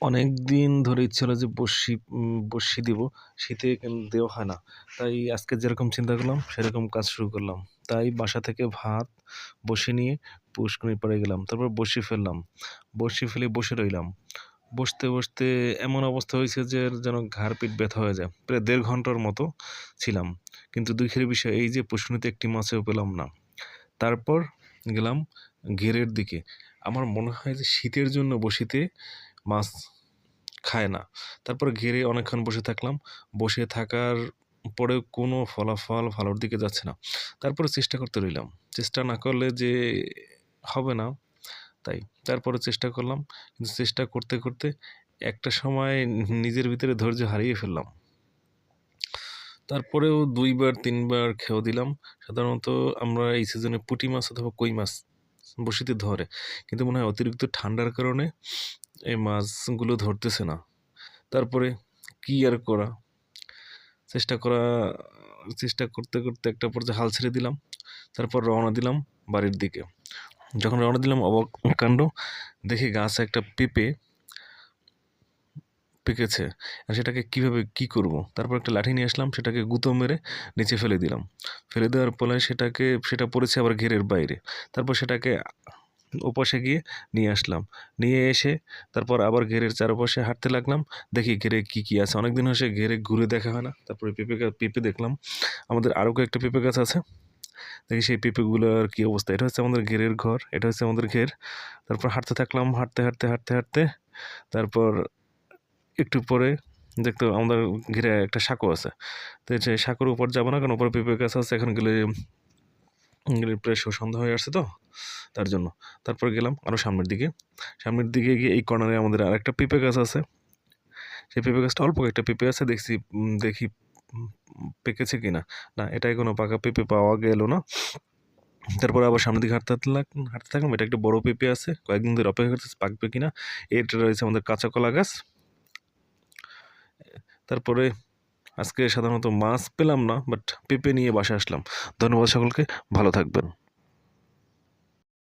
অনেক দিন ধরে ইচ্ছে হলো যে বড়শি দিব, শীতে কিন্তু দেওয়া হয় না। তাই আজকে যেরকম চিন্তা করলাম সেরকম কাজ শুরু করলাম। তাই বাসা থেকে ভাত বসে নিয়ে পুষ্করিণীর পাড়ে গেলাম, তারপর বড়শি ফেললাম, বড়শি ফেলে বসে রইলাম। বসতে বসতে এমন অবস্থা হয়েছে যে যেন ঘাড় পিঠ ব্যথা হয়ে যায়। প্রায় ১.৫ ঘন্টার মতো ছিলাম, কিন্তু দুঃখের বিষয় এই যে পুষ্করিণীতে একটি মাছও পেলাম না। তারপর গেলাম ঘেরের দিকে। আমার মনে হয় যে শীতের জন্য বড়শিতে মাছ খায় না। তারপরে ঘেরে অনেকক্ষণ বসে থাকলাম। বসে থাকার পরেও কোনো ফলাফল ভালোর দিকে যাচ্ছে না। তারপরে চেষ্টা করতে রইলাম। চেষ্টা না করলে যে হবে না, তাই। তারপরে চেষ্টা করলাম। কিন্তু চেষ্টা করতে, করতে একটা সময় নিজের ভিতরে ধৈর্য হারিয়ে ফেললাম। তারপরেও ২ বার ৩ বার খেও দিলাম। সাধারণত আমরা এই সিজনে পুঁটি মাছ অথবা কই মাছ বড়শিতে ধরে। কিন্তু মনে হয় অতিরিক্ত ঠান্ডার কারণে এই মাছগুলো ধরতেছে না। তারপরে কি আর করা? চেষ্টা করা চেষ্টা করতে, করতে একটা পর্যায়ে হাল ছেড়ে দিলাম। তারপর রওনা দিলাম বাড়ির দিকে। যখন রওনা দিলাম অবাক কাণ্ড! দেখি গাছে একটা পেঁপে পেকেছে। আর সেটাকে কিভাবে কি করব? তারপর একটা লাঠি নিয়ে আসলাম, সেটাকে গুঁতো মেরে নিচে ফেলে দিলাম। ফেলে দেওয়ার ফলে সেটা পড়েছে আবার ঘেরের বাইরে। তারপর সেটাকে ওপাশে গিয়ে নিয়ে আসলাম। নিয়ে এসে তারপর আবার ঘেরের চারপাশে হাঁটতে লাগলাম। দেখি ঘেরে কি, কি আছে। অনেকদিন হয়েছে ঘেরে ঘুরে দেখা হয় না। তারপরে পেঁপে দেখলাম। আমাদের আরও কয়েকটা পেঁপে গাছ আছে। দেখি সেই পেঁপেগুলোর কি অবস্থা। এটা হচ্ছে আমাদের ঘেরের ঘর। এটা হচ্ছে আমাদের ঘের। তারপর হাঁটতে থাকলাম। হাঁটতে তারপর একটু পরে দেখতে আমাদের ঘিরে একটা সাঁকো আছে। তো সেই সাঁকোর উপর যাবো না, কারণ উপরে পেঁপে গাছ আছে। এখন গেলে প্রায় সন্ধ্যা হয়ে আসছে তো, তার জন্য। তারপর গেলাম আরও সামনের দিকে। সামনের দিকে গিয়ে এই কর্নারে আমাদের আরেকটা পেঁপে গাছ আছে। সেই পেঁপে গাছটা অল্প কয়েকটা পেঁপে আছে। দেখি পেকেছে কিনা। না, এটায় কোনো পাকা পেঁপে পাওয়া গেল না। তারপর আবার সামনের দিকে হাঁটতে থাকলাম। এটা একটা বড় পেঁপে আছে। কয়েকদিন ধরে অপেক্ষা করতেছে পাকবে কিনা। এটা রয়েছে আমাদের কাঁচা কলা গাছ। তারপরে আজকে সাধারণত মাছ পেলাম না, বাট পেঁপে নিয়ে বাসায় আসলাম। ধন্যবাদ সকলকে, ভালো থাকবেন।